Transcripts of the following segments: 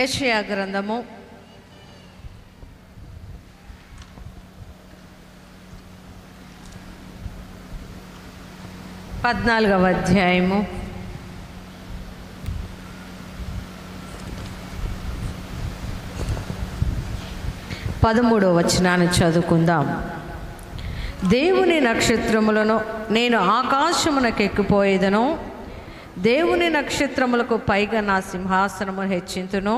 యెషయా గ్రంథము 14వ అధ్యాయము 13వ వచనాన్ని చదువుకుందాం. దేవుని నక్షత్రములను నేను ఆకాశమునకు ఎక్కిపోయేదను, దేవుని నక్షత్రములకు పైగా నా సింహాసనము హెచ్చింతును,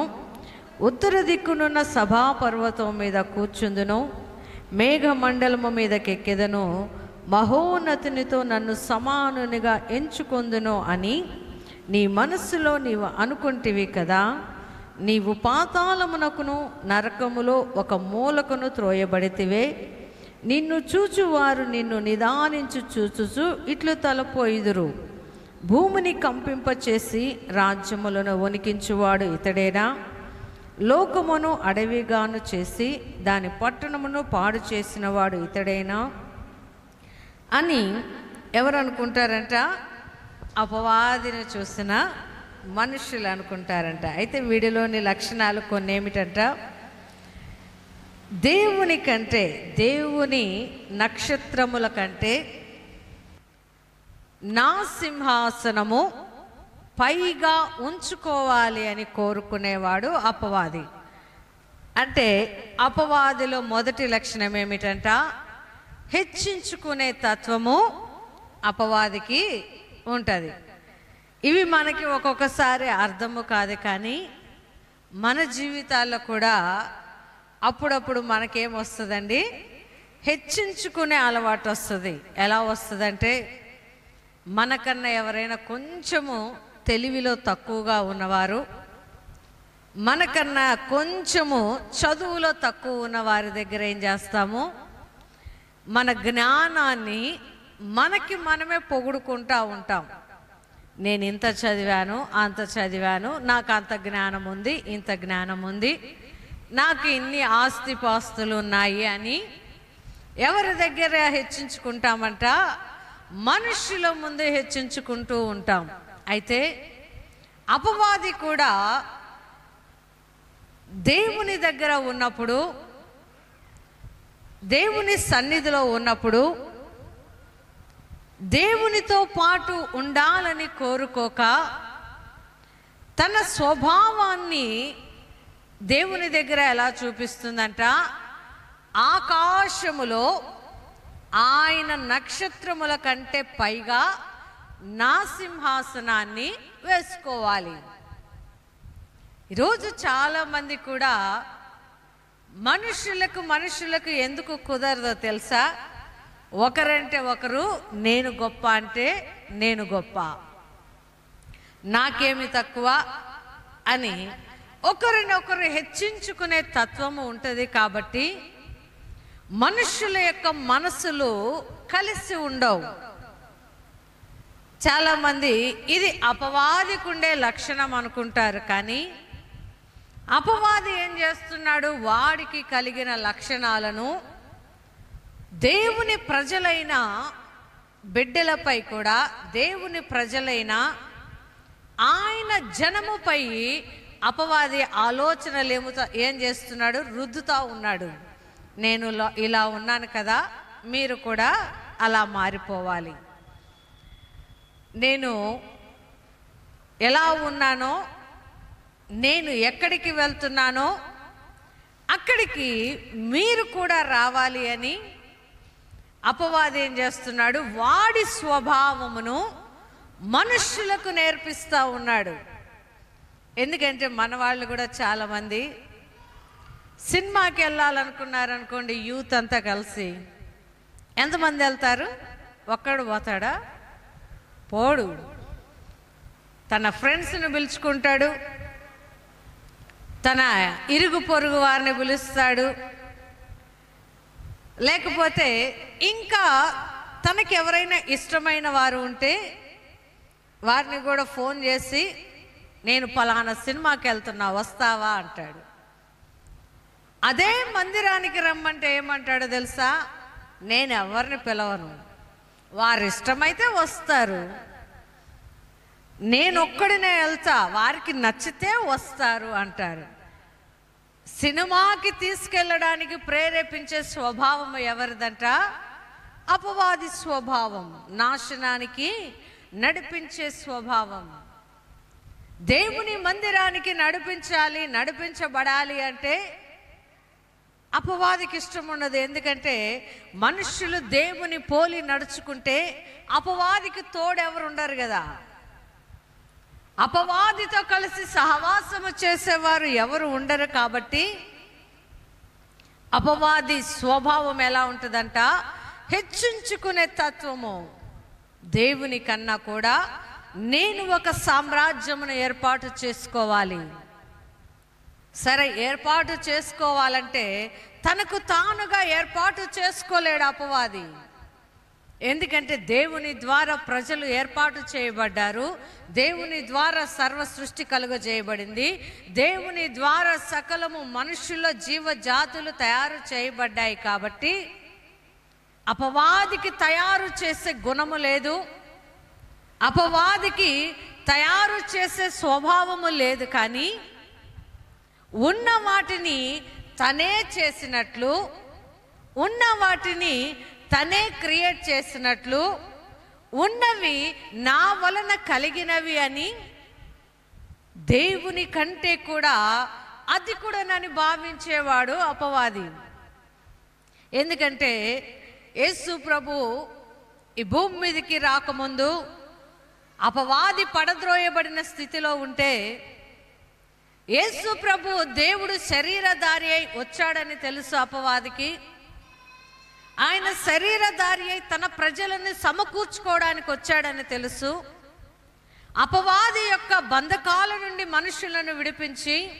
ఉత్తర దిక్కునున్న సభాపర్వతం మీద కూర్చుందును, మేఘమండలము మీదకెక్కెదను, మహోన్నతునితో నన్ను సమానునిగా ఎంచుకొందును అని నీ మనస్సులో నీవు అనుకుంటివి కదా. నీవు పాతాళమునకును నరకములో ఒక మూలకును త్రోయబడితివే. నిన్ను చూచువారు నిన్ను నిదానించు చూచుచు ఇట్లు తలపోయిదురు, భూమిని కంపింపచేసి రాజ్యములను వణికించువాడు ఇతడేనా? లోకమును అడవిగాను చేసి దాని పట్టణమును పాడు చేసిన వాడు ఇతడేనా అని ఎవరు అనుకుంటారంట? అపవాదిని చూసిన మనుషులు అనుకుంటారంట. అయితే వీడిలోని లక్షణాలు కొన్ని ఏమిటంట? దేవుని కంటే, దేవుని నక్షత్రముల కంటే నా సింహాసనము పైగా ఉంచుకోవాలి అని కోరుకునేవాడు అపవాది. అంటే అపవాదిలో మొదటి లక్షణం ఏమిటంట? హెచ్చించుకునే తత్వము అపవాదికి ఉంటుంది. ఇవి మనకి ఒక్కొక్కసారి అర్థము కాదు, కానీ మన జీవితాల్లో కూడా అప్పుడప్పుడు మనకేమొస్తుందండి? హెచ్చించుకునే అలవాటు వస్తుంది. ఎలా వస్తుందంటే, మనకన్నా ఎవరైనా కొంచెము తెలివిలో తక్కువగా ఉన్నవారు, మనకన్నా కొంచెము చదువులో తక్కువ ఉన్న వారి దగ్గర ఏం చేస్తాము? మన జ్ఞానాన్ని మనకి మనమే పొగుడుకుంటూ ఉంటాం. నేను ఇంత చదివాను, అంత చదివాను, నాకు అంత జ్ఞానం ఉంది, ఇంత జ్ఞానం ఉంది, నాకు ఇన్ని ఆస్తిపాస్తులు ఉన్నాయి అని ఎవరి దగ్గర హెచ్చించుకుంటామంట? మనుషుల ముందే హెచ్చించుకుంటూ ఉంటాం. అయితే అపవాది కూడా దేవుని దగ్గర ఉన్నప్పుడు, దేవుని సన్నిధిలో ఉన్నప్పుడు, దేవునితో పాటు ఉండాలని కోరుకోక తన స్వభావాన్ని దేవుని దగ్గర ఎలా చూపిస్తుందంట? ఆకాశములో ఆయన నక్షత్రముల కంటే పైగా నా సింహాసనాన్ని వేసుకోవాలి. ఈరోజు చాలామంది కూడా మనుషులకు ఎందుకు కుదరదో తెలుసా? ఒకరంటే ఒకరు నేను గొప్ప అంటే నేను గొప్ప, నాకేమి తక్కువ అని ఒకరినొకరు హెచ్చించుకునే తత్వము ఉంటుంది. కాబట్టి మనుషుల యొక్క మనసులు కలిసి ఉండవు. చాలామంది ఇది అపవాదికి ఉండే లక్షణం అనుకుంటారు, కానీ అపవాది ఏం చేస్తున్నాడు? వాడికి కలిగిన లక్షణాలను దేవుని ప్రజలైన బిడ్డలపై కూడా, దేవుని ప్రజలైన ఆయన జనముపై అపవాది ఆలోచనలు ఏం చేస్తున్నాడు? రుద్దుతా ఉన్నాడు. నేను ఇలా ఉన్నాను కదా, మీరు కూడా అలా మారిపోవాలి. నేను ఎలా ఉన్నానో, నేను ఎక్కడికి వెళ్తున్నానో అక్కడికి మీరు కూడా రావాలి అని అపవాది ఏం చేస్తున్నాడు? వాడి స్వభావమును మనుష్యులకు నేర్పిస్తూ ఉన్నాడు. ఎందుకంటే మన వాళ్ళు కూడా చాలామంది సినిమాకి వెళ్ళాలనుకున్నారనుకోండి, యూత్ అంతా కలిసి ఎంతమంది వెళ్తారు? ఒక్కడు పోతాడా? పోడు. తన ఫ్రెండ్స్ని పిలుచుకుంటాడు, తన ఇరుగు పొరుగు వారిని పిలుస్తాడు, లేకపోతే ఇంకా తనకి ఎవరైనా ఇష్టమైన వారు ఉంటే వారిని కూడా ఫోన్ చేసి నేను పలానా సినిమాకి వెళ్తున్నా వస్తావా అంటాడు. అదే మందిరానికి రమ్మంటే ఏమంటాడో తెలుసా? నేను ఎవరిని పిలవను, వారు ఇష్టమైతే వస్తారు, నేనొక్కడినే వెళ్తా, వారికి నచ్చితే వస్తారు అంటారు. సినిమాకి తీసుకెళ్ళడానికి ప్రేరేపించే స్వభావం ఎవరిదంట? అపవాది స్వభావం. నాశనానికి నడిపించే స్వభావం. దేవుని మందిరానికి నడిపించబడాలి అంటే అపవాదికి ఇష్టం ఉండదు. ఎందుకంటే మనుషులు దేవుని పోలి నడుచుకుంటే అపవాదికి తోడెవరు ఉండరు కదా. అపవాదితో కలిసి సహవాసము చేసేవారు ఎవరు ఉండరు. కాబట్టి అపవాది స్వభావం ఎలా ఉంటుందంట? హెచ్చించుకునే తత్వము. దేవుని కన్నా కూడా నేను ఒక సామ్రాజ్యమును ఏర్పాటు చేసుకోవాలి. సరే, ఏర్పాటు చేసుకోవాలంటే తనకు తానుగా ఏర్పాటు చేసుకోలేడు అపవాది. ఎందుకంటే దేవుని ద్వారా ప్రజలు ఏర్పాటు చేయబడ్డారు. దేవుని ద్వారా సర్వ సృష్టి కలుగజేయబడింది. దేవుని ద్వారా సకలము మనుషుల జీవజాతులు తయారు చేయబడ్డాయి. కాబట్టి అపవాదికి తయారు చేసే గుణము లేదు, అపవాదికి తయారు చేసే స్వభావము లేదు. కానీ ఉన్న వాటిని తనే చేసినట్లు, ఉన్న వాటిని తనే క్రియేట్ చేసినట్లు, ఉన్నవి నా వలన కలిగినవి అని దేవుని కంటే కూడా అధికుడనని భావించేవాడు అపవాది. ఎందుకంటే యేసు ప్రభు ఈ భూమి మీదకి రాకముందు అపవాది పడద్రోయబడిన స్థితిలో ఉంటే యేసు ప్రభు దేవుడు శరీరధారి అయి వచ్చాడని తెలుసు అపవాదికి. ఆయన శరీరధారి అయి తన ప్రజలను సమకూర్చుకోవడానికి వచ్చాడని తెలుసు. అపవాది యొక్క బంధకాల నుండి మనుషులను విడిపించి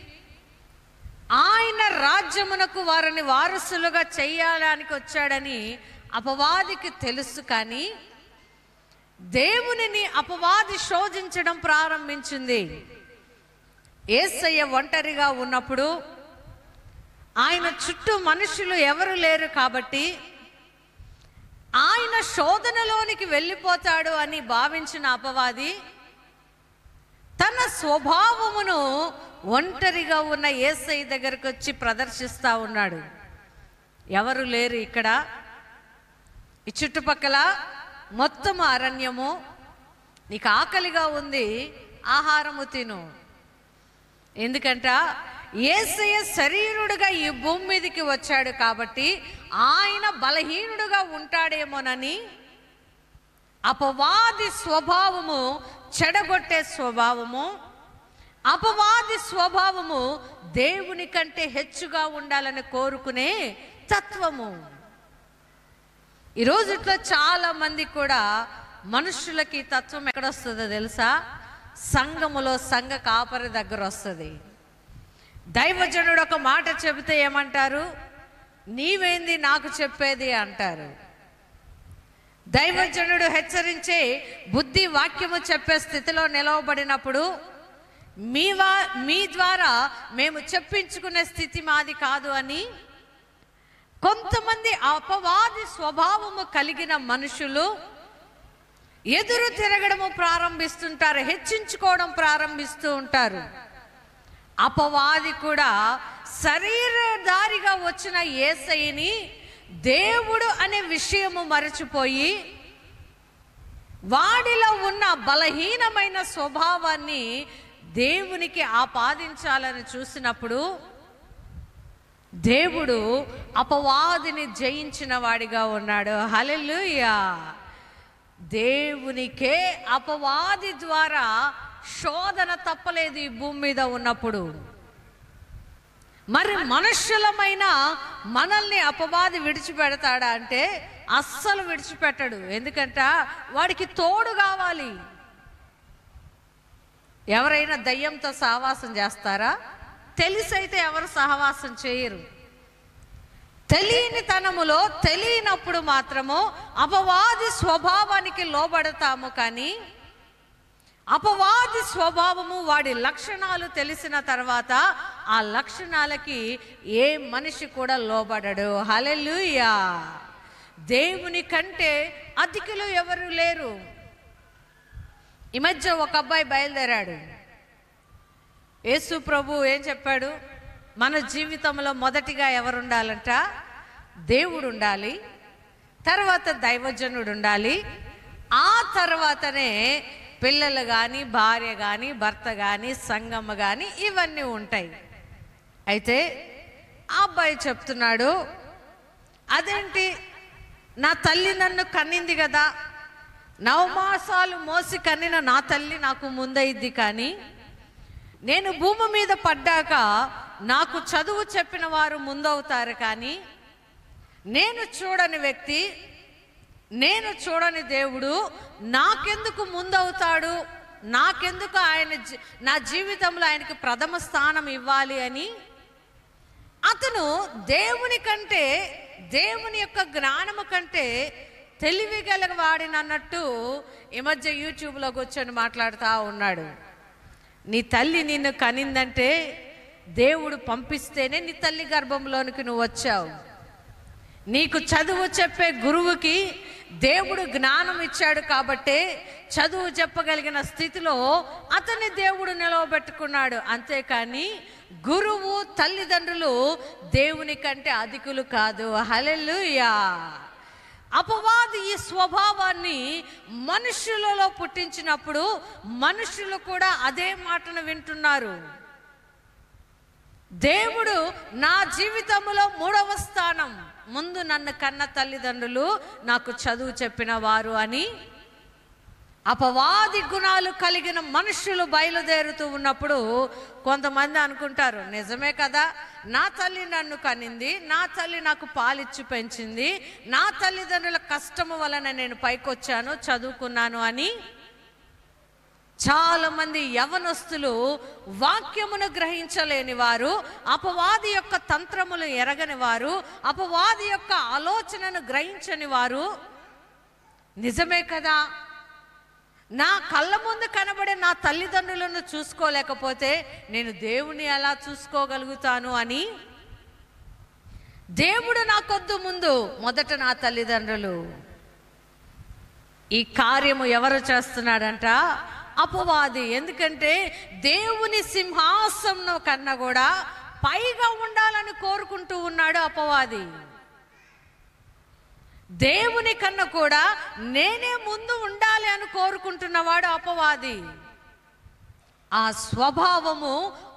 ఆయన రాజ్యమునకు వారిని వారసులుగా చేయడానికి వచ్చాడని అపవాదికి తెలుసు. కానీ దేవునిని అపవాది శోధించడం ప్రారంభించింది. యేసయ్య ఒంటరిగా ఉన్నప్పుడు ఆయన చుట్టూ మనుషులు ఎవరు లేరు కాబట్టి ఆయన శోధనలోనికి వెళ్ళిపోతాడు అని భావించిన అపవాది తన స్వభావమును ఒంటరిగా ఉన్న యేసయ్య దగ్గరకు వచ్చి ప్రదర్శిస్తూ ఉన్నాడు. ఎవరు లేరు ఇక్కడ, ఈ చుట్టుపక్కల మొత్తం అరణ్యము, నీకు ఆకలిగా ఉంది, ఆహారము తిను. ఎందుకంట యేసయ్య శరీరుడుగా ఈ భూమి మీదకి వచ్చాడు కాబట్టి ఆయన బలహీనుడుగా ఉంటాడేమోనని అపవాది స్వభావము, చెడగొట్టే స్వభావము, అపవాది స్వభావము దేవుని కంటే హెచ్చుగా ఉండాలని కోరుకునే తత్వము. ఈరోజు ఇట్లా చాలా మంది కూడా మనుషులకి తత్వం ఎక్కడొస్తుందో తెలుసా? సంఘములో సంఘ కాపరి దగ్గర వస్తుంది. దైవజనుడు ఒక మాట చెబితే ఏమంటారు? నీవేంది నాకు చెప్పేది అంటారు. దైవజనుడు హెచ్చరించే బుద్ధి వాక్యము చెప్పే స్థితిలో నిలవబడినప్పుడు మీ ద్వారా మేము చెప్పించుకునే స్థితి మాది కాదు అని కొంతమంది అపవాది స్వభావము కలిగిన మనుషులు ఎదురు తిరగడము ప్రారంభిస్తుంటారు, హెచ్చించుకోవడం ప్రారంభిస్తూ ఉంటారు. అపవాది కూడా శరీరధారిగా వచ్చిన యేసయ్యని దేవుడు అనే విషయము మరచిపోయి వాడిలో ఉన్న బలహీనమైన స్వభావాన్ని దేవునికి ఆపాదించాలని చూసినప్పుడు దేవుడు అపవాదిని జయించిన వాడిగా ఉన్నాడు. హల్లెలూయా. దేవునికే అపవాది ద్వారా శోధన తప్పలేదు ఈ భూమి మీద ఉన్నప్పుడు. మరి మనుష్యులమైన మనల్ని అపవాది విడిచిపెడతాడా అంటే అస్సలు విడిచిపెట్టడు. ఎందుకంట వాడికి తోడు కావాలి. ఎవరైనా దయ్యంతో సహవాసం చేస్తారా? తెలిసైతే ఎవరు సహవాసం చేయరు. తెలియని తనములో తెలియనప్పుడు మాత్రము అపవాది స్వభావానికి లోబడతాము. కానీ అపవాది స్వభావము, వాడి లక్షణాలు తెలిసిన తర్వాత ఆ లక్షణాలకి ఏ మనిషి కూడా లోబడడు. హల్లెలూయా. దేవుని కంటే అధికులు ఎవరు లేరు. ఈ మధ్య ఒక అబ్బాయి బయలుదేరాడు. యేసు ప్రభు ఏం చెప్పాడు? మన జీవితంలో మొదటిగా ఎవరు ఉండాలంట? దేవుడు ఉండాలి, తర్వాత దైవజనుడు ఉండాలి, ఆ తర్వాతనే పిల్లలు కానీ, భార్య కానీ, భర్త కానీ, సంఘము కానీ ఇవన్నీ ఉంటాయి. అయితే ఆ అబ్బాయి చెప్తున్నాడు, అదేంటి, నా తల్లి నన్ను కన్నింది కదా, 9 మాసాలు మోసి కన్నిన నా తల్లి నాకు ముందైద్ది, కానీ నేను భూమి మీద పడ్డాక నాకు చదువు చెప్పిన వారు ముందవుతారు, కానీ నేను చూడని వ్యక్తి, నేను చూడని దేవుడు నాకెందుకు ముందవుతాడు, నాకెందుకు నా జీవితంలో ఆయనకి ప్రథమ స్థానం ఇవ్వాలి అని అతను దేవుని కంటే, దేవుని యొక్క జ్ఞానము కంటే తెలివి గలవాడినన్నట్టు ఈ మధ్య యూట్యూబ్లో కూర్చొని మాట్లాడుతూ ఉన్నాడు. నీ తల్లి నిన్ను కనిందంటే దేవుడు పంపిస్తేనే నీ తల్లి గర్భంలోనికి నువ్వు వచ్చావు. నీకు చదువు చెప్పే గురువుకి దేవుడు జ్ఞానం ఇచ్చాడు కాబట్టే చదువు చెప్పగలిగిన స్థితిలో అతన్ని దేవుడు నిలవబెట్టుకున్నాడు. అంతేకాని గురువు, తల్లిదండ్రులు దేవుని కంటే అధికులు కాదు. హల్లెలూయా. అపవాది ఈ స్వభావాన్ని మనుషులలో పుట్టించినప్పుడు మనుషులు కూడా అదే మాటను వింటున్నారు. దేవుడు నా జీవితంలో 3వ స్థానం, ముందు నన్ను కన్న తల్లిదండ్రులు, నాకు చదువు చెప్పిన వారు అని అపవాది గుణాలు కలిగిన మనుషులు బయలుదేరుతూ ఉన్నప్పుడు కొంతమంది అనుకుంటారు, నిజమే కదా, నా తల్లి నన్ను కనింది, నా తల్లి నాకు పాలిచ్చి పెంచింది, నా తల్లిదండ్రుల కష్టము వలన నేను పైకొచ్చాను, చదువుకున్నాను అని. చాలా మంది యవనస్తులు వాక్యమును గ్రహించలేని వారు, అపవాది యొక్క తంత్రములు ఎరగని వారు, అపవాది యొక్క ఆలోచనను గ్రహించని వారు, నిజమే కదా, నా కళ్ళ ముందు కనబడే నా తల్లిదండ్రులను చూసుకోలేకపోతే నేను దేవుని ఎలా చూసుకోగలుగుతాను అని, దేవుడు నాకొద్దు, ముందు మొదట నా తల్లిదండ్రులు. ఈ కార్యము ఎవరు చేస్తున్నాడంట? అపవాది. ఎందుకంటే దేవుని సింహాసనం కన్నా కూడా పైగా ఉండాలని కోరుకుంటూ ఉన్నాడు అపవాది. దేవుని కన్నా కూడా నేనే ముందు ఉండాలి అని కోరుకుంటున్నవాడు అపవాది. ఆ స్వభావము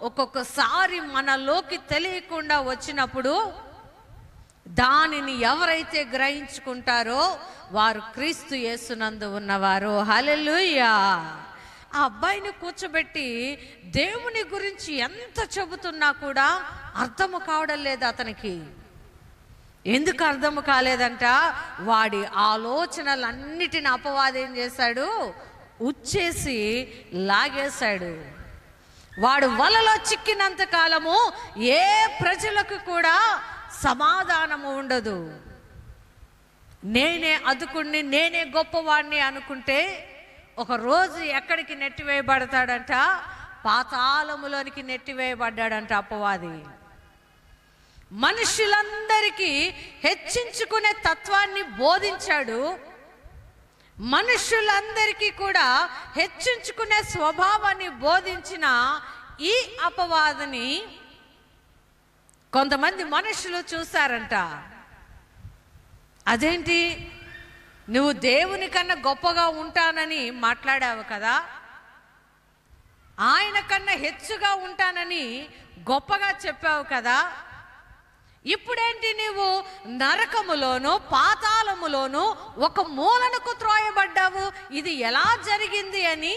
ఒక్కొక్కసారి మనలోకి తెలియకుండా వచ్చినప్పుడు దానిని ఎవరైతే గ్రహించుకుంటారో వారు క్రీస్తు యేసునందు ఉన్నవారు. హల్లెలూయా. ఆ అబ్బాయిని కూర్చోబెట్టి దేవుని గురించి ఎంత చెబుతున్నా కూడా అర్థము కావడం లేదు అతనికి. ఎందుకు అర్థము కాలేదంట? వాడి ఆలోచనలన్నిటిని అపవాది ఏం చేశాడు? ఉచ్చేసి లాగేశాడు. వాడు వలలో చిక్కినంత కాలము ఏ ప్రజలకు కూడా సమాధానము ఉండదు. నేనే అదుకుణ్ణి, నేనే గొప్పవాడిని అనుకుంటే ఒక రోజు ఎక్కడికి నెట్టివేయబడతాడంట? పాతాళములోనికి నెట్టివేయబడ్డాడంట అపవాది. మనుషులందరికీ హెచ్చించుకునే తత్వాన్ని బోధించాడు. మనుషులందరికీ కూడా హెచ్చించుకునే స్వభావాన్ని బోధించిన ఈ అపవాదిని కొంతమంది మనుషులు చూశారంట. అదేంటి, నువ్వు దేవుని కన్నా గొప్పగా ఉంటానని మాట్లాడావు కదా, ఆయన కన్నా హెచ్చుగా ఉంటానని గొప్పగా చెప్పావు కదా, ఇప్పుడేంటి నీవు నరకములోను పాతాళములోను ఒక మూలనకు త్రోయబడ్డావు? ఇది ఎలా జరిగింది అని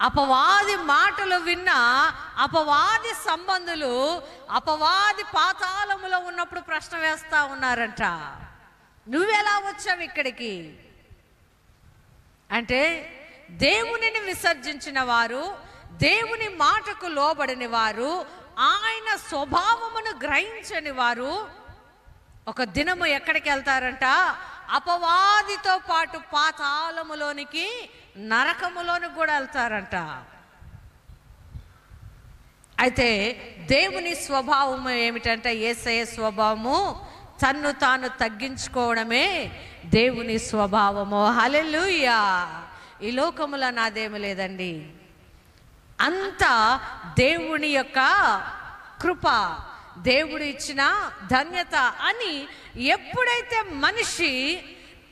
అపవాది మాటలు విన్న అపవాది సంబంధులు అపవాది పాతాళములో ఉన్నప్పుడు ప్రశ్న వేస్తా ఉన్నారంట, నువ్వెలా వచ్చావు ఇక్కడికి అంటే? దేవునిని విసర్జించిన వారు, దేవుని మాటకు లోబడిన వారు, ఆయన స్వభావమును గ్రహించని వారు ఒక దినము ఎక్కడికి వెళ్తారంట? అపవాదితో పాటు పాతాళములోనికి, నరకములోనికి కూడా వెళ్తారంట. అయితే దేవుని స్వభావము ఏమిటంటే, యేసయ్య స్వభావము తన్ను తాను తగ్గించుకోవడమే దేవుని స్వభావము. హల్లెలూయా. ఈ లోకములో నాదేమి లేదండి. అంతా దేవుని యొక్క కృప, దేవుడు ఇచ్చిన ధన్యత అని ఎప్పుడైతే మనిషి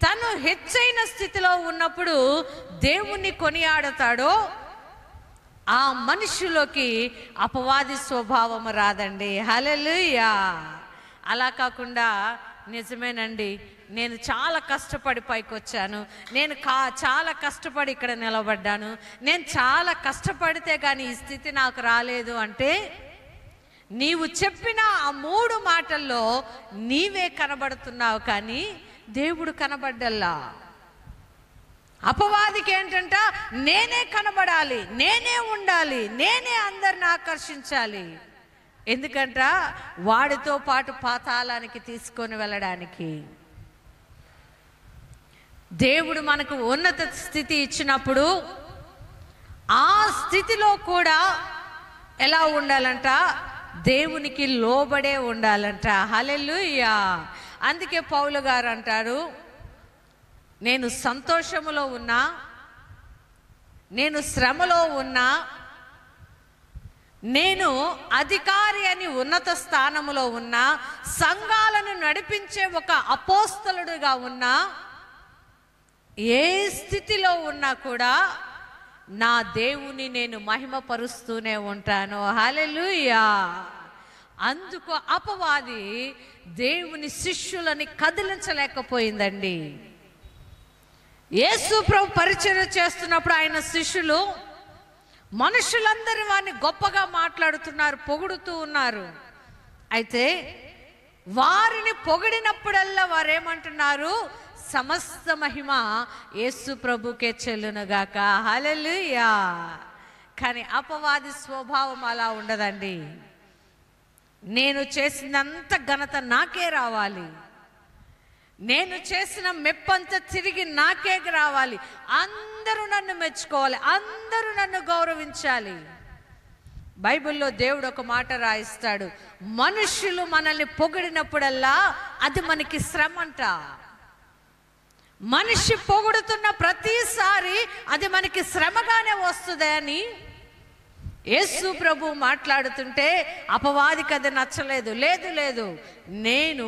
తను హెచ్చైన స్థితిలో ఉన్నప్పుడు దేవుణ్ణి కొనియాడతాడో ఆ మనిషిలోకి అపవాది స్వభావం రాదండి. హల్లెలూయా. అలా కాకుండా నిజమేనండి, నేను చాలా కష్టపడి పైకి వచ్చాను, నేను చాలా కష్టపడి ఇక్కడ నిలబడ్డాను, నేను చాలా కష్టపడితే కానీ ఈ స్థితి నాకు రాలేదు అంటే నీవు చెప్పిన ఆ 3 మాటల్లో నీవే కనబడుతున్నావు కానీ దేవుడు కనబడ్డల్లా. అపవాదికి ఏంటంట, నేనే కనబడాలి, నేనే ఉండాలి, నేనే అందరిని ఆకర్షించాలి. ఎందుకంట వాడితో పాటు పాతాళానికి తీసుకొని వెళ్ళడానికి. దేవుడు మనకు ఉన్నత స్థితి ఇచ్చినప్పుడు ఆ స్థితిలో కూడా ఎలా ఉండాలంట, దేవునికి లోబడే ఉండాలంట. హల్లెలూయా. అందుకే పౌలు గారు అంటారు, నేను సంతోషములో ఉన్నా, నేను శ్రమలో ఉన్నా, నేను అధికారి అని ఉన్నత స్థానములో ఉన్నా, సంఘాలను నడిపించే ఒక అపోస్తలుడుగా ఉన్నా, ఏ స్థితిలో ఉన్నా కూడా నా దేవుని నేను మహిమపరుస్తూనే ఉంటాను. హల్లెలూయా. అందుకు అపవాది దేవుని శిష్యులని కదిలించలేకపోయిందండి. యేసు ప్రభు పరిచర్య చేస్తున్నప్పుడు ఆయన శిష్యులు మనుషులందరూ వారిని గొప్పగా మాట్లాడుతున్నారు, పొగుడుతూ ఉన్నారు. అయితే వారిని పొగిడినప్పుడల్లా వారేమంటున్నారు, సమస్త మహిమ యేసు ప్రభుకే చెల్లునుగాక. హల్లెలూయా. కానీ అపవాది స్వభావం అలా ఉండదండి. నేను చేసినంత ఘనత నాకే రావాలి, నేను చేసిన మెప్పంతా తిరిగి నాకే రావాలి, అందరూ నన్ను మెచ్చుకోవాలి, అందరూ నన్ను గౌరవించాలి. బైబిల్లో దేవుడు ఒక మాట రాయిస్తాడు, మనుషులు మనల్ని పొగిడినప్పుడల్లా అది మనకి శ్రమ అంట. మనిషి పొగుడుతున్న ప్రతిసారి అది మనకి శ్రమగానే వస్తుంది అని యేసు ప్రభు మాట్లాడుతుంటే అపవాదికి అది నచ్చలేదు. లేదు లేదు, నేను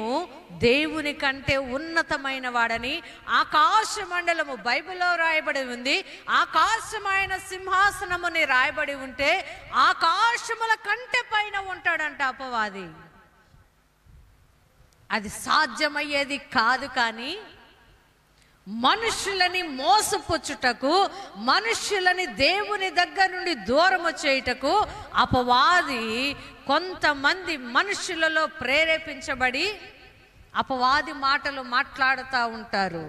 దేవుని కంటే ఉన్నతమైన వాడని ఆకాశ మండలము బైబిల్లో రాయబడి ఉంది, ఆకాశమైన సింహాసనముని రాయబడి ఉంటే ఆకాశముల కంటే పైన ఉంటాడంట అపవాది. అది సాధ్యమయ్యేది కాదు. కానీ మనుషులని మోసపుచ్చుటకు, మనుషులని దేవుని దగ్గర నుండి దూరము చేయుటకు అపవాది కొంతమంది మనుషులలో ప్రేరేపించబడి అపవాది మాటలు మాట్లాడుతూ ఉంటారు.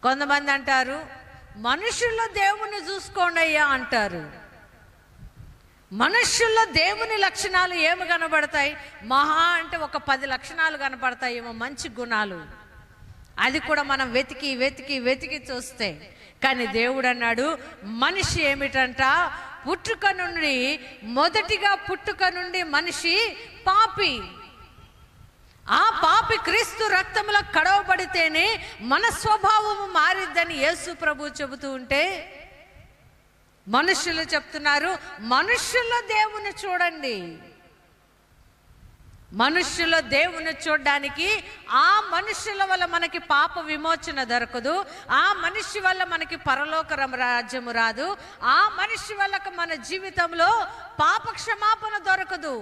కొంతమంది అంటారు, మనుషుల్లో దేవుని చూసుకోండి అయ్యా అంటారు. మనుషుల్లో దేవుని లక్షణాలు ఏమి కనబడతాయి? మహా అంటే ఒక 10 లక్షణాలు కనబడతాయి ఏమో, మంచి గుణాలు. అది కూడా మనం వెతికి వెతికి వెతికి చూస్తే. కానీ దేవుడు అన్నాడు, మనిషి ఏమిటంట, మొదటిగా పుట్టుక నుండి మనిషి పాపి. ఆ పాపి క్రీస్తు రక్తములో కడవబడితేనే మన స్వభావము మారిద్దని యేసు ప్రభు చెబుతూ ఉంటే మనుషులు చెప్తున్నారు, మనుషుల్లో దేవుని చూడండి. మనుషుల దేవుని చూడడానికి ఆ మనుషుల వల్ల మనకి పాప విమోచన దొరకదు, ఆ మనిషి వల్ల మనకి పరలోక రాజ్యము రాదు, ఆ మనిషి వల్ల మన జీవితంలో పాప క్షమాపణ దొరకదు.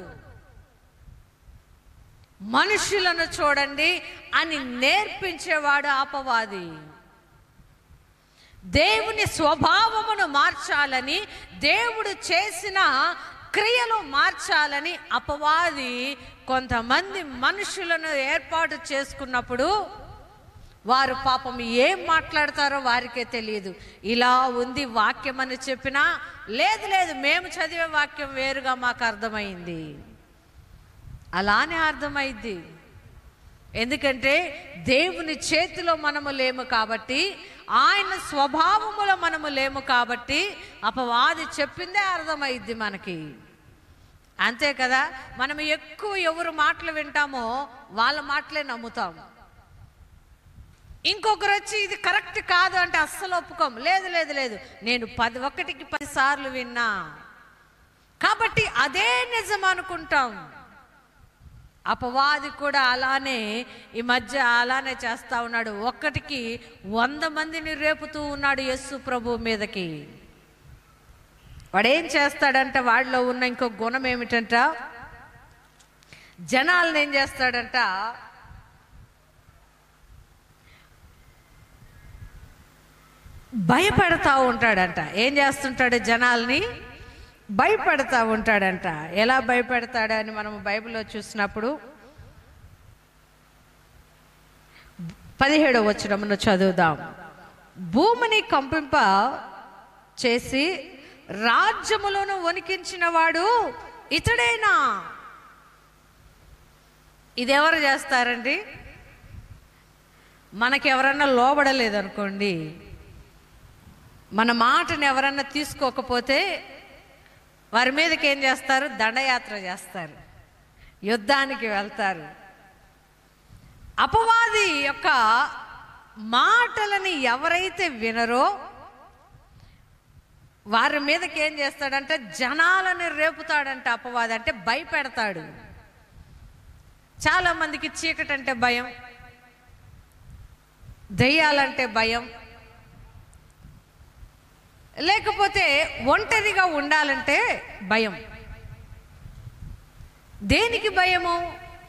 మనుషులను చూడండి అని నేర్పించేవాడు అపవాది. దేవుని స్వభావమును మార్చాలని, దేవుడు చేసిన క్రియలు మార్చాలని అపవాది కొంతమంది మనుషులను ఏర్పాటు చేసుకున్నప్పుడు వారు పాపం ఏం మాట్లాడతారో వారికే తెలియదు. ఇలా ఉంది వాక్యం అని చెప్పినా, లేదు లేదు మేము చదివే వాక్యం వేరుగా మాకు అర్థమైంది. అలానే అర్థమైంది. ఎందుకంటే దేవుని చేతిలో మనము లేము కాబట్టి, ఆయన స్వభావములో మనము లేము కాబట్టి అపవాది చెప్పిందే అర్థమైద్ది మనకి. అంతే కదా. మనం ఎక్కువ ఎవరు మాటలు వింటామో వాళ్ళ మాటలే నమ్ముతాం. ఇంకొకరు వచ్చి ఇది కరెక్ట్ కాదు అంటే అస్సలు ఒప్పుకోం. లేదు లేదు లేదు, నేను 1కి 10 సార్లు విన్నా కాబట్టి అదే నిజం అనుకుంటాం. అపవాది కూడా అలానే ఈ మధ్య అలానే చేస్తా ఉన్నాడు. 1కి 100 మందిని రేపుతూ ఉన్నాడు యేసు ప్రభు మీదకి. వాడేం చేస్తాడంట, వాడిలో ఉన్న ఇంకో గుణం ఏమిటంట, జనాలను ఏం చేస్తాడంట, భయపెడతా ఉంటాడంట. ఏం చేస్తుంటాడు, జనాల్ని భయపెడతా ఉంటాడంట. ఎలా భయపెడతాడని మనం బైబిల్లో చూసినప్పుడు 17వ వచనమును చదువుదాం. భూమిని కంపింప చేసి రాజ్యములను వణికించిన వాడు ఇతడేనా. ఇది ఎవరు చేస్తారండి? మనకెవరన్నా లోబడలేదనుకోండి, మన మాటను ఎవరన్నా తీసుకోకపోతే వారి మీదకి ఏం చేస్తారు, దండయాత్ర చేస్తారు, యుద్ధానికి వెళ్తారు. అపవాది యొక్క మాటలని ఎవరైతే వినరో వారి మీదకి ఏం చేస్తాడంటే జనాలను రేపుతాడంట. అపవాది అంటే భయపెడతాడు. చాలా మందికి చీకటి అంటే భయం, దెయ్యాలంటే భయం, లేకపోతే ఒంటరిగా ఉండాలంటే భయం. దేనికి భయము?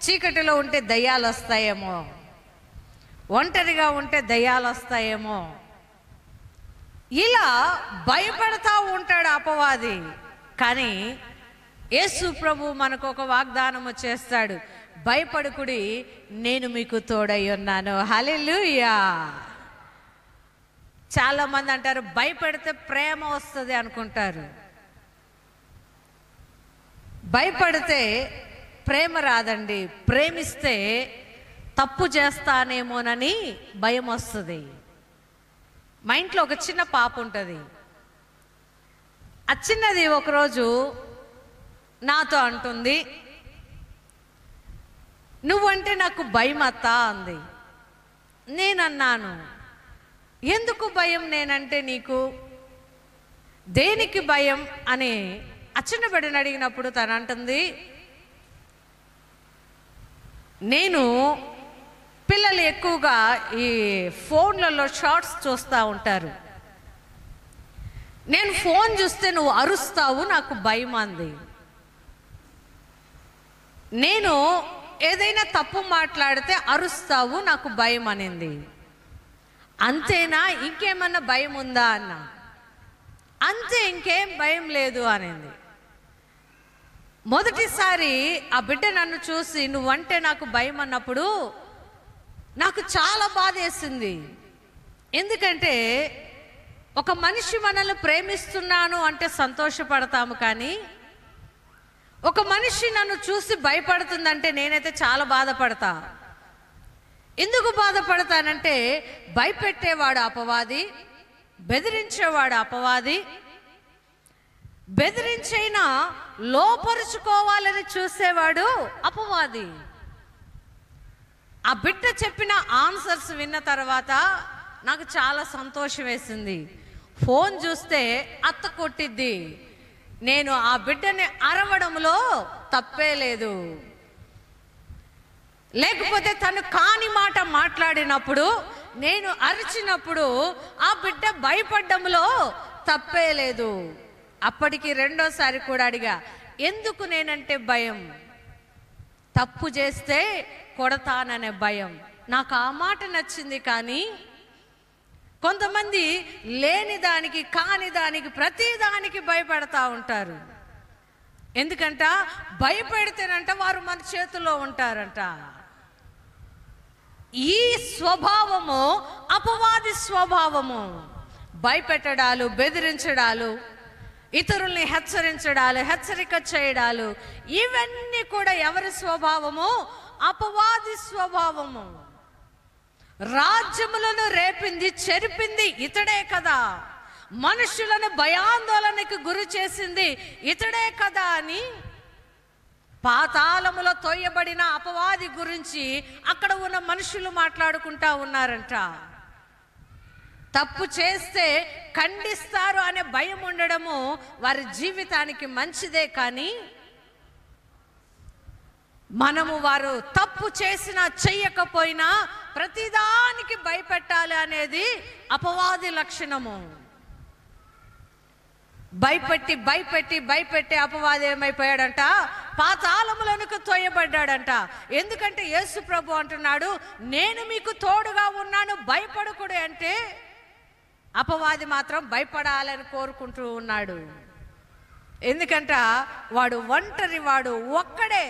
చీకటిలో ఉంటే దయ్యాలు వస్తాయేమో, ఒంటరిగా ఉంటే దయ్యాలు వస్తాయేమో, ఇలా భయపడతా ఉంటాడు అపవాది. కానీ యేసు ప్రభు మనకు ఒక వాగ్దానము చేస్తాడు, భయపడుకుడి, నేను మీకు తోడై ఉన్నాను. హల్లెలూయా. చాలా మంది అంటారు భయపడితే ప్రేమ వస్తుంది అనుకుంటారు. భయపడితే ప్రేమ రాదండి. ప్రేమిస్తే తప్పు చేస్తానేమోనని భయం వస్తుంది. మా ఇంట్లో ఒక చిన్న పాప ఉంటుంది. ఆ చిన్నది ఒకరోజు నాతో అంటుంది, నువ్వంటే నాకు భయం అత్తా అంది. నేనన్నాను, ఎందుకు భయం నేనంటే నీకు? దేనికి భయం అని ఆ చిన్న బిడ్డను అడిగినప్పుడు తను అంటుంది, నేను పిల్లలు ఎక్కువగా ఈ ఫోన్లలో షార్ట్స్ చూస్తూ ఉంటారు, నేను ఫోన్ చూస్తే నువ్వు అరుస్తావు, నాకు భయం అంది. నేను ఏదైనా తప్పు మాట్లాడితే అరుస్తావు, నాకు భయం అనింది. అంతేనా, ఇంకేమన్నా భయం ఉందా అన్న. అంతే, ఇంకేం భయం లేదు అనింది. మొదటిసారి ఆ బిడ్డ నన్ను చూసి నువ్వంటే నాకు భయం అన్నప్పుడు నాకు చాలా బాధ వేసింది. ఎందుకంటే ఒక మనిషి మనల్ని ప్రేమిస్తున్నాను అంటే సంతోషపడతాము, కానీ ఒక మనిషి నన్ను చూసి భయపడుతుందంటే నేనైతే చాలా బాధపడతా. ఎందుకు బాధపడతానంటే భయపెట్టేవాడు అపవాది, బెదిరించేవాడు అపవాది. బెదిరించైనా లోపరుచుకోవాలని చూసేవాడు అపవాది. ఆ బిడ్డ చెప్పిన ఆన్సర్స్ విన్న తర్వాత నాకు చాలా సంతోషం వేసింది. ఫోన్ చూస్తే అత్త కొట్టిద్ది, నేను ఆ బిడ్డని అరవడంలో తప్పే లేదు. లేకపోతే తను కాని మాట మాట్లాడినప్పుడు నేను అరిచినప్పుడు ఆ బిడ్డ భయపడ్డంలో తప్పే లేదు. అప్పటికి రెండోసారి కూడా అడిగా, ఎందుకు నేనంటే భయం? తప్పు చేస్తే కొడతాననే భయం. నాకు ఆ మాట నచ్చింది. కానీ కొంతమంది లేని దానికి, కాని దానికి, ప్రతి దానికి భయపడతా ఉంటారు. ఎందుకంట భయపెడితేనంట వారు మన చేతుల్లో ఉంటారంట. ఈ స్వభావము అపవాది స్వభావము. భయపెట్టడాలు, బెదిరించడాలు, ఇతరుల్ని హెచ్చరించడాలు, హెచ్చరిక చేయడాలు, ఇవన్నీ కూడా ఎవరి స్వభావము? అపవాది స్వభావము. రాజ్యములను రేపింది, చెరిపింది ఇతడే కదా. మనుషులను భయాందోళనకు గురి చేసింది ఇతడే కదా అని పాతాళములో తోయబడిన అపవాది గురించి అక్కడ ఉన్న మనుషులు మాట్లాడుకుంటా ఉన్నారంట. తప్పు చేస్తే ఖండిస్తారు అనే భయం ఉండడము వారి జీవితానికి మంచిదే, కానీ మనము వారు తప్పు చేసినా చెయ్యకపోయినా ప్రతిదానికి భయపెట్టాలి అనేది అపవాది లక్షణము. భయపెట్టి భయపెట్టి భయపెట్టి అపవాది ఏమైపోయాడంట, పాతాళములోనికి తోయబడ్డాడంట. ఎందుకంటే యేసు ప్రభు అంటున్నాడు, నేను మీకు తోడుగా ఉన్నాను, భయపడకూడదు అంటే అపవాది మాత్రం భయపడాలని కోరుకుంటూ ఉన్నాడు. ఎందుకంట వాడు ఒంటరి, వాడు ఒక్కడే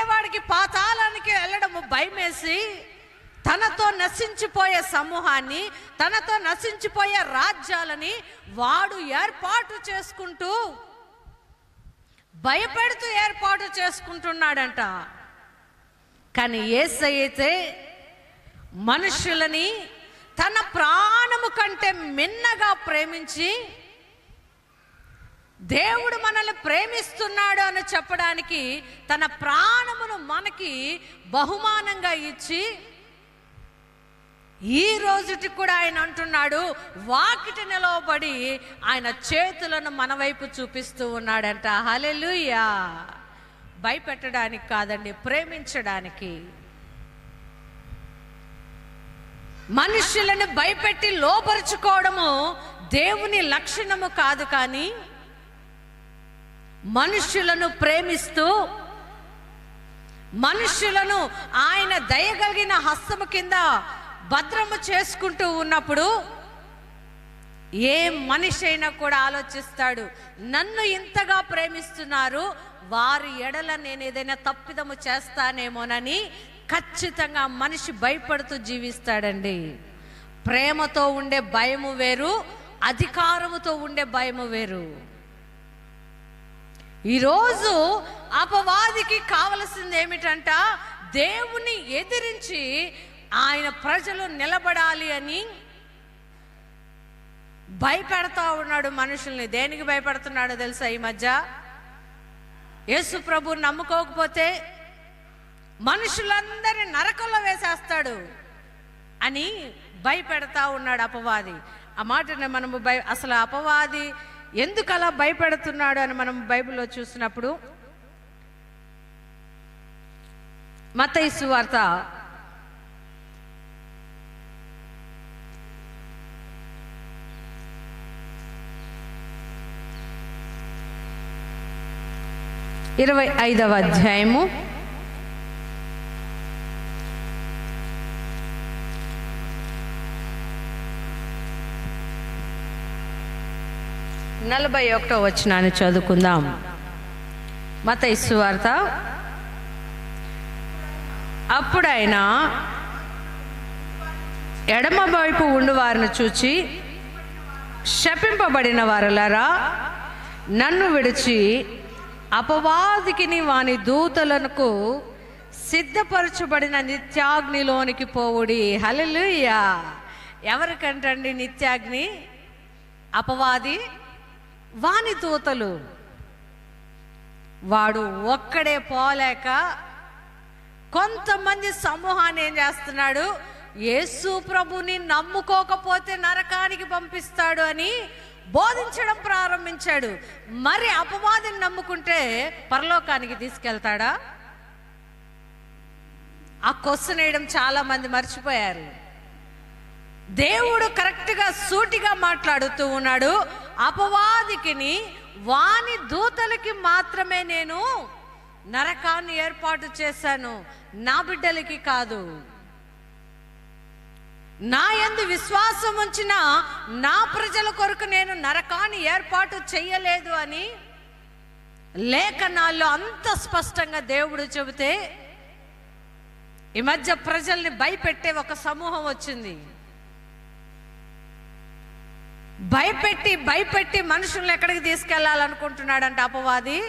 వాడికి పాతాళానికి వెళ్ళడము భయమేసి తనతో నశించిపోయే సమూహాన్ని, తనతో నశించిపోయే రాజ్యాలని వాడు ఏర్పాటు చేసుకుంటూ భయపెడుతూ ఏర్పాటు చేసుకుంటున్నాడంట. కానీ యేసయ్య అయితే మనుషులని తన ప్రాణము కంటే మిన్నగా ప్రేమించి దేవుడు మనల్ని ప్రేమిస్తున్నాడు అని చెప్పడానికి తన ప్రాణమును మనకి బహుమానంగా ఇచ్చి ఈ రోజుకి కూడా ఆయన అంటున్నాడు, వాకిట నిలవబడి ఆయన చేతులను మన వైపు చూపిస్తూ ఉన్నాడంట. హల్లెలూయా! భయపెట్టడానికి కాదండి, ప్రేమించడానికి. మనుషులను భయపెట్టి లోపరుచుకోవడము దేవుని లక్షణము కాదు, కానీ మనుషులను ప్రేమిస్తూ మనుషులను ఆయన దయగలిగిన హస్తము కింద భద్రము చేసుకుంటూ ఉన్నప్పుడు ఏ మనిషి అయినా కూడా ఆలోచిస్తాడు, నన్ను ఇంతగా ప్రేమిస్తున్నారు, వారి ఎడల నేను ఏదైనా తప్పిదము చేస్తానేమోనని ఖచ్చితంగా మనిషి భయపడుతూ జీవిస్తాడండి. ప్రేమతో ఉండే భయము వేరు, అధికారముతో ఉండే భయము వేరు. ఈరోజు అపవాదికి కావలసింది ఏమిటంట, దేవుని ఎదిరించి ఆయన ప్రజలు నిలబడాలి అని భయపెడతా ఉన్నాడు మనుషుల్ని. దేనికి భయపెడుతున్నాడో తెలుసా? ఈ మధ్య యేసు ప్రభు నమ్ముకోకపోతే మనుషులందరినీ నరకంలో వేసేస్తాడు అని భయపెడతా ఉన్నాడు అపవాది. ఆ మాటని మనము అసలు అపవాది ఎందుకు అలా భయపెడుతున్నాడు అని మనం బైబిల్లో చూసినప్పుడు మత్తయి సువార్త 25వ అధ్యాయము 41వ వచనాన్ని చదువుకుందాం. మత్తయి సువార్త. అప్పుడు ఆయన ఎడమ వైపు ఉండు వారిని చూచి, శపింపబడిన వారలారా, నన్ను విడిచి అపవాదికిని వాని దూతలకు సిద్ధపరచబడిన నిత్యాగ్నిలోనికి పోవుడి. హల్లెలూయా! ఎవరికంటండి నిత్యాగ్ని? అపవాది, వాని దూతలు. వాడు ఒక్కడే పోలేక కొంతమంది సమూహాన్ని ఏం చేస్తున్నాడు, యేసు ప్రభుని నమ్ముకోకపోతే నరకానికి పంపిస్తాడు అని బోధించడం ప్రారంభించాడు. మరి అపవాదిని నమ్ముకుంటే పరలోకానికి తీసుకెళ్తాడా? ఆ క్వశ్చన్ వేయడం చాలా మంది మర్చిపోయారు. దేవుడు కరెక్ట్గా సూటిగా మాట్లాడుతూ ఉన్నాడు. అపవాదికిని వాని దూతలకి మాత్రమే నేను నరకాన్ని ఏర్పాటు చేశాను, నా బిడ్డలకి కాదు. నా యందు విశ్వాసం ఉంచిన నా ప్రజల కొరకు నేను నరకాన్ని ఏర్పాటు చెయ్యలేదు అని లేఖనాల్లో అంత స్పష్టంగా దేవుడు చెబితే, ఈ మధ్య ప్రజల్ని భయపెట్టే ఒక సమూహం వచ్చింది. భయపెట్టి భయపెట్టి మనుషుల్ని ఎక్కడికి తీసుకెళ్లాలనుకుంటున్నాడంట అపవాది?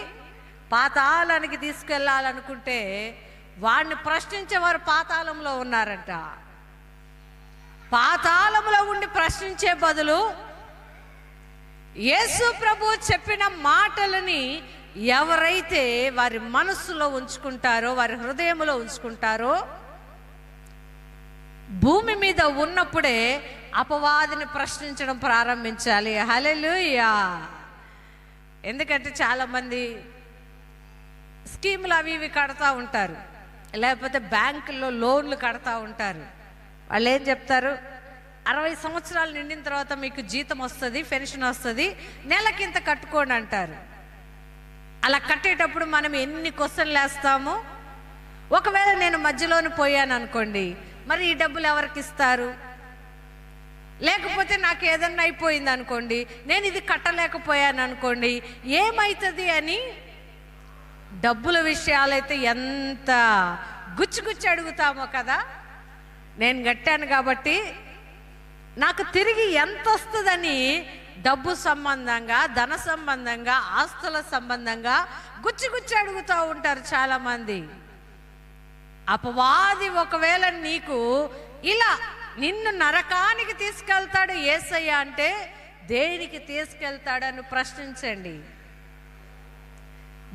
పాతాళానికి తీసుకెళ్లాలనుకుంటే వాడిని ప్రశ్నించేవారు పాతాళంలో ఉన్నారంట. పాతాళంలో ఉండి ప్రశ్నించే బదులు యేసు ప్రభు చెప్పిన మాటలని ఎవరైతే వారి మనస్సులో ఉంచుకుంటారో, వారి హృదయంలో ఉంచుకుంటారో, భూమి మీద ఉన్నప్పుడే అపవాదిని ప్రశ్నించడం ప్రారంభించాలి. హల్లెలూయా. ఎందుకంటే చాలామంది స్కీములు అవి ఇవి కడతా ఉంటారు, లేకపోతే బ్యాంకుల్లో లోన్లు కడతా ఉంటారు. వాళ్ళు ఏం చెప్తారు, 60 సంవత్సరాలు నిండిన తర్వాత మీకు జీతం వస్తుంది, పెన్షన్ వస్తుంది, నెలకింత కట్టుకోండి అంటారు. అలా కట్టేటప్పుడు మనం ఎన్ని క్వశ్చన్లు వేస్తాము. ఒకవేళ నేను మధ్యలోనే పోయాను అనుకోండి, మరి ఈ డబ్బులు ఎవరికి ఇస్తారు? లేకపోతే నాకు ఏదన్నా అయిపోయింది అనుకోండి, నేను ఇది కట్టలేకపోయాను అనుకోండి, ఏమవుతుంది అని డబ్బుల విషయాలైతే ఎంత గుచ్చి అడుగుతామో కదా. నేను కట్టాను కాబట్టి నాకు తిరిగి ఎంత వస్తుందని డబ్బు సంబంధంగా, ధన సంబంధంగా, ఆస్తుల సంబంధంగా గుచ్చి అడుగుతూ ఉంటారు చాలామంది. అపవాది ఒకవేళ నీకు ఇలా నిన్ను నరకానికి తీసుకెళ్తాడు యేసయ్య అంటే దేనికి తీసుకెళ్తాడని ప్రశ్నించండి.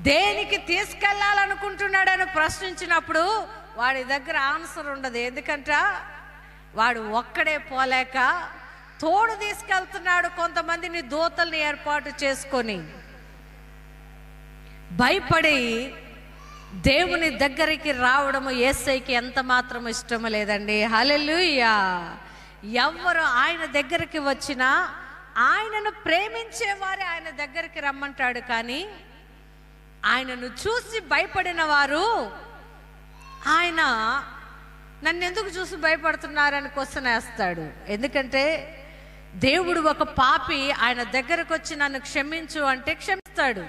దేనికి తీసుకెళ్లాలనుకుంటున్నాడని ప్రశ్నించినప్పుడు వాడి దగ్గర ఆన్సర్ ఉండదు. ఎందుకంటే వాడు ఒక్కడే పోలేక తోడు తీసుకెళ్తున్నాడు కొంతమందిని దూతల్ని ఏర్పాటు చేసుకొని. భయపడి దేవుని దగ్గరికి రావడము యేసయ్యకి ఎంత మాత్రం ఇష్టం లేదండి. హల్లెలూయా. ఎవరు ఆయన దగ్గరికి వచ్చినా ఆయనను ప్రేమించేవారే ఆయన దగ్గరికి రమ్మంటాడు. కానీ ఆయనను చూసి భయపడిన వారు ఆయన నన్ను ఎందుకు చూసి భయపడుతున్నారని క్వశ్చన్ వేస్తాడు. ఎందుకంటే దేవుడు ఒక పాపి ఆయన దగ్గరకు వచ్చి నన్ను క్షమించు అంటే క్షమిస్తాడు.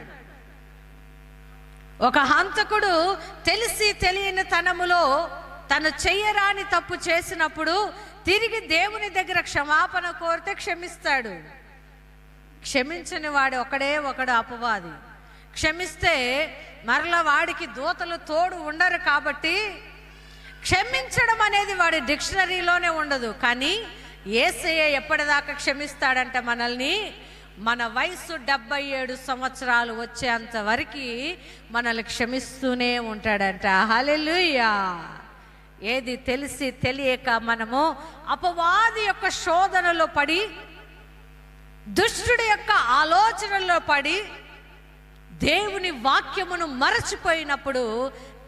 ఒక హంతకుడు తెలిసి తెలియని తనములో తను చెయ్యరాని తప్పు చేసినప్పుడు తిరిగి దేవుని దగ్గర క్షమాపణ కోరితే క్షమిస్తాడు. క్షమించని వాడు ఒకడు అపవాది. క్షమిస్తే మరలా వాడికి దూతలు తోడు ఉండరు. కాబట్టి క్షమించడం అనేది వాడి డిక్షనరీలోనే ఉండదు. కానీ యేసయ్య ఎప్పటిదాకా క్షమిస్తాడంటే మనల్ని, మన వయసు 77 సంవత్సరాలు వచ్చేంత వరకు మనల్ని క్షమిస్తూనే ఉంటాడంట. హల్లెలూయా. ఏది తెలిసి తెలియక మనము అపవాది యొక్క శోధనలో పడి, దుష్టుడి యొక్క ఆలోచనలో పడి, దేవుని వాక్యమును మరచిపోయినప్పుడు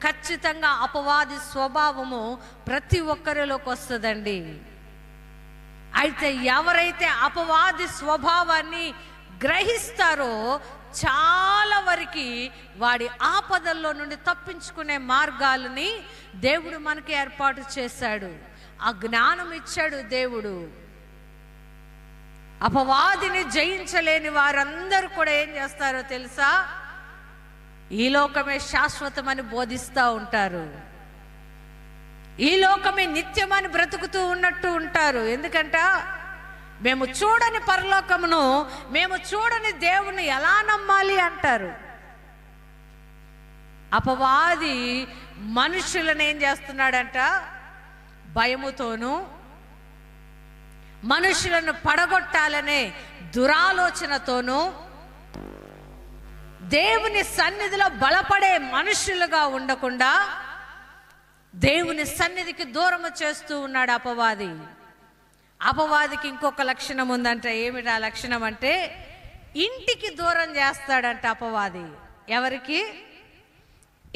ఖచ్చితంగా అపవాది స్వభావము ప్రతి ఒక్కరిలోకి వస్తుందండి. అయితే ఎవరైతే అపవాది స్వభావాన్ని గ్రహిస్తారో చాలా వరకు వాడి ఆపదల్లో నుండి తప్పించుకునే మార్గాలని దేవుడు మనకి ఏర్పాటు చేశాడు. ఆ జ్ఞానం ఇచ్చాడు దేవుడు. అపవాదిని జయించలేని వారందరూ కూడా ఏం చేస్తారో తెలుసా? ఈ లోకమే శాశ్వతమని బోధిస్తూ ఉంటారు. ఈ లోకమే నిత్యమని బ్రతుకుతూ ఉన్నట్టు ఉంటారు. ఎందుకంటే మేము చూడని పరలోకమును, మేము చూడని దేవుని ఎలా నమ్మాలి అంటారు. అపవాది మనుషులను ఏం చేస్తున్నాడంట? భయముతోనూ మనుషులను పడగొట్టాలనే దురాలోచనతోనూ దేవుని సన్నిధిలో బలపడే మనుషులుగా ఉండకుండా దేవుని సన్నిధికి దూరము చేస్తూ ఉన్నాడు అపవాది. అపవాదికి ఇంకొక లక్షణం ఉందంట. ఏమిటి ఆ లక్షణం అంటే, ఇంటికి దూరం చేస్తాడంట అపవాది. ఎవరికి?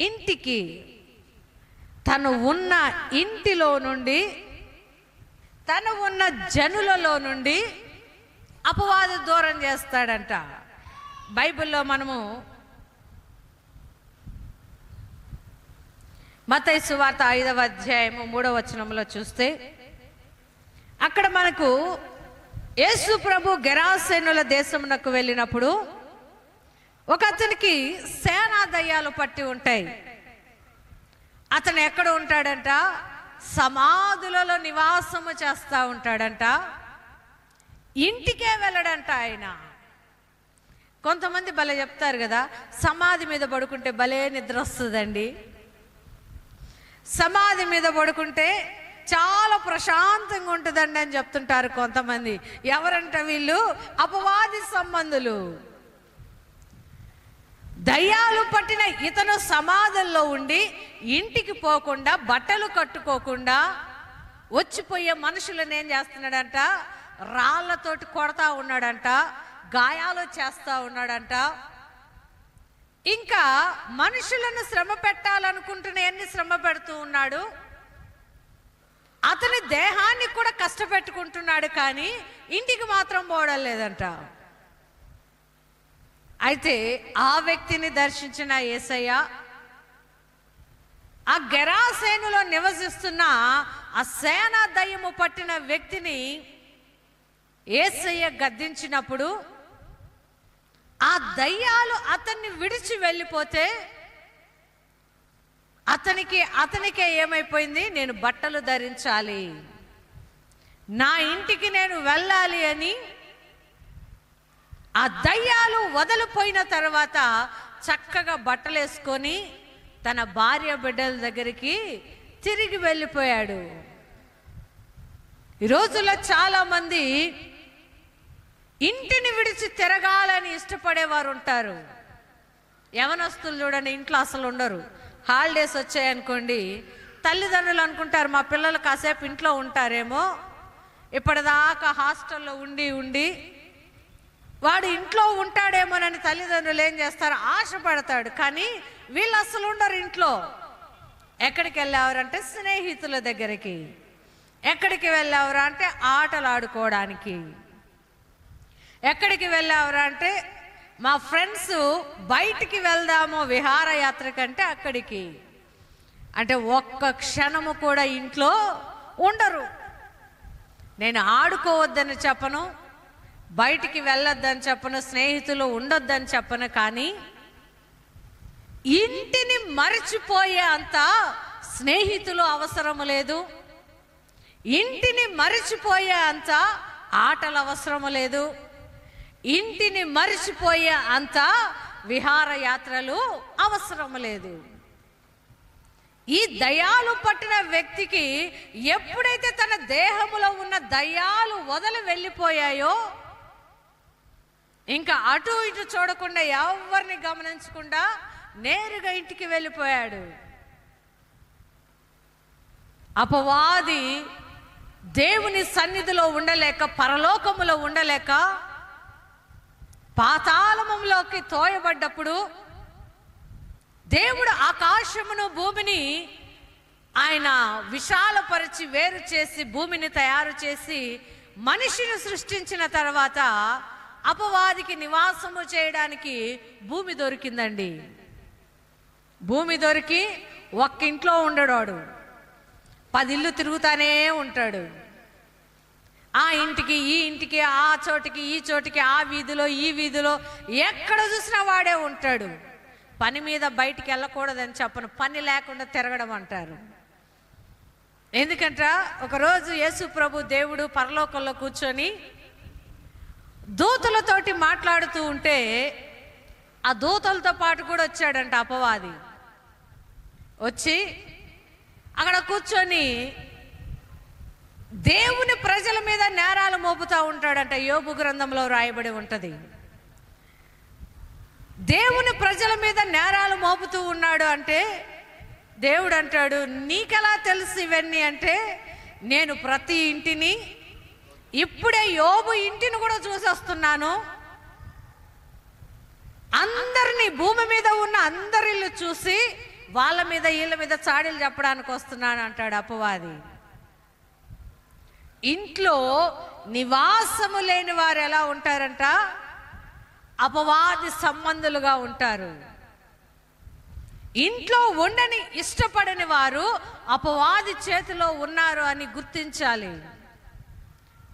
ఇంటికి. తను ఉన్న ఇంటిలో నుండి, తను ఉన్న జనులలో నుండి అపవాది దూరం చేస్తాడంట. బైబిల్లో మనము మత్తయి సువార్త 5వ అధ్యాయము 3వ వచనంలో చూస్తే అక్కడ మనకు యేసు ప్రభు గెరాసేనుల దేశమునకు వెళ్ళినప్పుడు ఒక అతనికి సేనా దయ్యాలు పట్టి ఉంటాయి. అతను ఎక్కడ ఉంటాడంట? సమాధులలో నివాసము చేస్తూ ఉంటాడంట. ఇంటికే వెళ్ళడంట ఆయన. కొంతమంది భలే చెప్తారు కదా, సమాధి మీద పడుకుంటే భలే నిద్ర వస్తుందండి, సమాధి మీద పడుకుంటే చాలా ప్రశాంతంగా ఉంటుందండి అని చెప్తుంటారు కొంతమంది. ఎవరంట వీళ్ళు? అపవాది సంబంధులు. దయ్యాలు పట్టిన ఇతను సమాధుల్లో ఉండి ఇంటికి పోకుండా బట్టలు కట్టుకోకుండా వచ్చిపోయే మనుషులను ఏం చేస్తున్నాడంట, రాళ్లతోటి కొడతా ఉన్నాడంట, గాయాలు చేస్తా ఉన్నాడంట. ఇంకా మనుషులను శ్రమ పెట్టాలనుకుంటున్న ఎన్ని శ్రమ పెడుతూ ఉన్నాడు. అతని దేహాన్ని కూడా కష్టపెట్టుకుంటున్నాడు, కానీ ఇంటికి మాత్రం పోవడం లేదంట. అయితే ఆ వ్యక్తిని దర్శించిన యేసయ్య ఆ గెరాసేనులో నివసిస్తున్న ఆ సేనా దయ్యము పట్టిన వ్యక్తిని యేసయ్య గద్దించినప్పుడు ఆ దయ్యాలు అతన్ని విడిచి వెళ్ళిపోతే అతనికే ఏమైపోయింది, నేను బట్టలు ధరించాలి, నా ఇంటికి నేను వెళ్ళాలి అని ఆ దయ్యాలు వదిలిపోయిన తర్వాత చక్కగా బట్టలు వేసుకొని తన భార్య బిడ్డల దగ్గరికి తిరిగి వెళ్ళిపోయాడు. ఈ రోజుల్లో చాలామంది ఇంటిని విడిచి తిరగాలని ఇష్టపడేవారు ఉంటారు. యవనస్తులు చూడండి, ఇంట్లో అసలు ఉండరు. హాలిడేస్ వచ్చాయనుకోండి, తల్లిదండ్రులు అనుకుంటారు మా పిల్లలు కాసేపు ఇంట్లో ఉంటారేమో, ఇప్పటిదాకా హాస్టల్లో ఉండి వాడు ఇంట్లో ఉంటాడేమోనని తల్లిదండ్రులు ఏం చేస్తారు, ఆశపడతాడు. కానీ వీళ్ళు అసలు ఉండరు ఇంట్లో. ఎక్కడికి వెళ్ళేవారంటే స్నేహితుల దగ్గరికి, ఎక్కడికి వెళ్ళేవారు అంటే ఆటలు ఆడుకోవడానికి, ఎక్కడికి వెళ్ళేవారు అంటే మా ఫ్రెండ్స్ బయటికి వెళ్దాము విహారయాత్ర కంటే అక్కడికి. అంటే ఒక్క క్షణము కూడా ఇంట్లో ఉండరు. నేను ఆడుకోవద్దని చెప్పను, బయటికి వెళ్ళొద్దని చెప్పను, స్నేహితులు ఉండొద్దని చెప్పను, కానీ ఇంటిని మరచిపోయే అంత స్నేహితులు అవసరము లేదు, ఇంటిని మరచిపోయే అంత ఆటలు అవసరము లేదు, ఇంటిని మరచిపోయే అంత విహారయాత్రలు అవసరము లేదు. ఈ దయ్యాలు పట్టిన వ్యక్తికి ఎప్పుడైతే తన దేహములో ఉన్న దయ్యాలు వదిలి వెళ్ళిపోయాయో ఇంకా అటు ఇటు చూడకుండా ఎవరిని గమనించకుండా నేరుగా ఇంటికి వెళ్ళిపోయాడు. అపవాది దేవుని సన్నిధిలో ఉండలేక, పరలోకములో ఉండలేక పాతాళములోకి తోయబడ్డప్పుడు దేవుడు ఆకాశమును భూమిని ఆయన విశాలపరిచి వేరు చేసి భూమిని తయారు చేసి మనిషిని సృష్టించిన తర్వాత అపవాదికి నివాసము చేయడానికి భూమి దొరికిందండి. భూమి దొరికి ఒక్క ఇంట్లో ఉండడాడు, 10 ఇళ్ళు తిరుగుతానే ఉంటాడు. ఆ ఇంటికి ఈ ఇంటికి, ఆ చోటికి ఈ చోటికి, ఆ వీధిలో ఈ వీధిలో, ఎక్కడ చూసినా వాడే ఉంటాడు. పని మీద బయటికి వెళ్ళకూడదని చెప్పను, పని లేకుండా తిరగడం అంటారు. ఎందుకంటే ఒకరోజు యేసు ప్రభు దేవుడు పరలోకంలో కూర్చొని దూతలతోటి మాట్లాడుతూ ఉంటే ఆ దూతలతో పాటు కూడా వచ్చాడంట అపవాది. వచ్చి అక్కడ కూర్చొని దేవుని ప్రజల మీద నేరాలు మోపుతూ ఉంటాడంట. యోబు గ్రంథంలో రాయబడి ఉంటుంది. దేవుని ప్రజల మీద నేరాలు మోపుతూ ఉన్నాడు అంటే దేవుడు అంటాడు, నీకెలా తెలుసు ఇవన్నీ అంటే, నేను ప్రతి ఇంటిని, ఇప్పుడే యోబు ఇంటిని కూడా చూసేస్తున్నాను, అందరినీ భూమి మీద ఉన్న అందరిల్లు చూసి వాళ్ళ మీద వీళ్ళ మీద చాడీలు చెప్పడానికి వస్తున్నాను అంటాడు అపవాది. ఇంట్లో నివాసము లేని వారు ఎలా ఉంటారంట, అపవాది సంబంధులుగా ఉంటారు. ఇంట్లో ఉండని ఇష్టపడని వారు అపవాది చేతిలో ఉన్నారు అని గుర్తించాలి.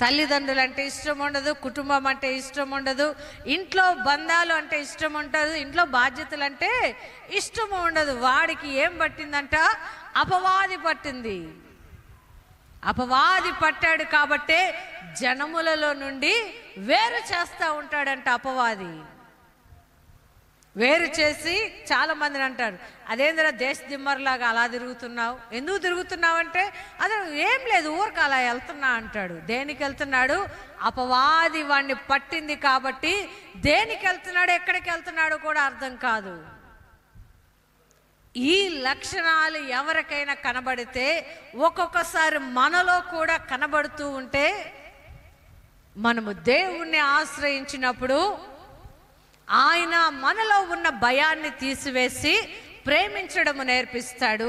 తల్లిదండ్రులు అంటే ఇష్టం ఉండదు, కుటుంబం అంటే ఇష్టం ఉండదు, ఇంట్లో బంధాలు అంటే ఇష్టం ఉండదు, ఇంట్లో బాధ్యతలు అంటే ఇష్టం ఉండదు. వాడికి ఏం పట్టిందంట, అపవాది పట్టింది. అపవాది పట్టాడు కాబట్టే జనములలో నుండి వేరు చేస్తూ ఉంటాడంట అపవాది. వేరు చేసి చాలా మందిని అంటారు, అదేంద్ర దేశ దిమ్మర్లాగా అలా తిరుగుతున్నావు, ఎందుకు తిరుగుతున్నావు అంటే అదే ఏం లేదు ఊరికి అలా వెళ్తున్నా అంటాడు. దేనికి వెళ్తున్నాడు? అపవాది వాడిని పట్టింది కాబట్టి దేనికి వెళ్తున్నాడు, ఎక్కడికి వెళ్తున్నాడో కూడా అర్థం కాదు. ఈ లక్షణాలు ఎవరికైనా కనబడితే, ఒక్కొక్కసారి మనలో కూడా కనబడుతూ ఉంటే, మనము దేవుణ్ణి ఆశ్రయించినప్పుడు ఆయన మనలో ఉన్న భయాన్ని తీసివేసి ప్రేమించడము నేర్పిస్తాడు.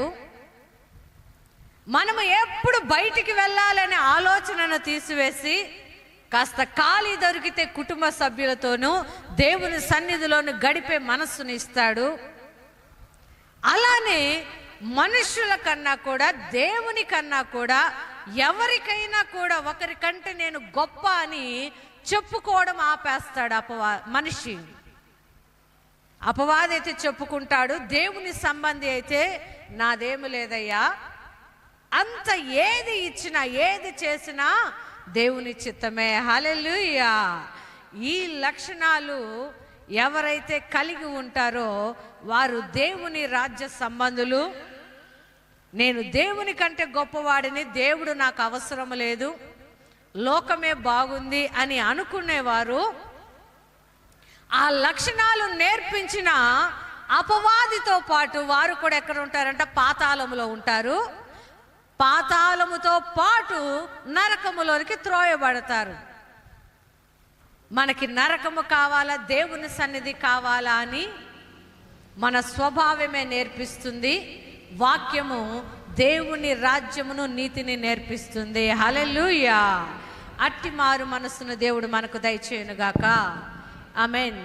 మనము ఎప్పుడు బయటికి వెళ్ళాలనే ఆలోచనను తీసివేసి కాస్త ఖాళీ దొరికితే కుటుంబ సభ్యులతోనూ దేవుని సన్నిధిలోను గడిపే మనస్సుని ఇస్తాడు. అలానే మనుషుల కన్నా కూడా, దేవుని కన్నా కూడా, ఎవరికైనా కూడా ఒకరికంటే నేను గొప్ప అని చెప్పుకోవడం ఆపేస్తాడు మనిషి. అపవాది అయితే చెప్పుకుంటాడు, దేవుని సంబంధి అయితే నాదేమి లేదయ్యా, అంత ఏది ఇచ్చినా ఏది చేసినా దేవుని చిత్తమే. హల్లెలూయా. ఈ లక్షణాలు ఎవరైతే కలిగి ఉంటారో వారు దేవుని రాజ్య సంబంధులు. నేను దేవుని కంటే గొప్పవాడిని, దేవుడు నాకు అవసరం లేదు, లోకమే బాగుంది అని అనుకునేవారు ఆ లక్షణాలు నేర్పించిన అపవాదితో పాటు వారు కూడా ఎక్కడ ఉంటారంట? పాతాళములో ఉంటారు. పాతాళముతో పాటు నరకములోనికి త్రోయబడతారు. మనకి నరకము కావాలా, దేవుని సన్నిధి కావాలా అని మన స్వభావమే నేర్పిస్తుంది. వాక్యము దేవుని రాజ్యమును నీతిని నేర్పిస్తుంది. హల్లెలూయా. అట్టి మారు మనస్సును దేవుడు మనకు దయచేయునుగాక. ఆమేన్.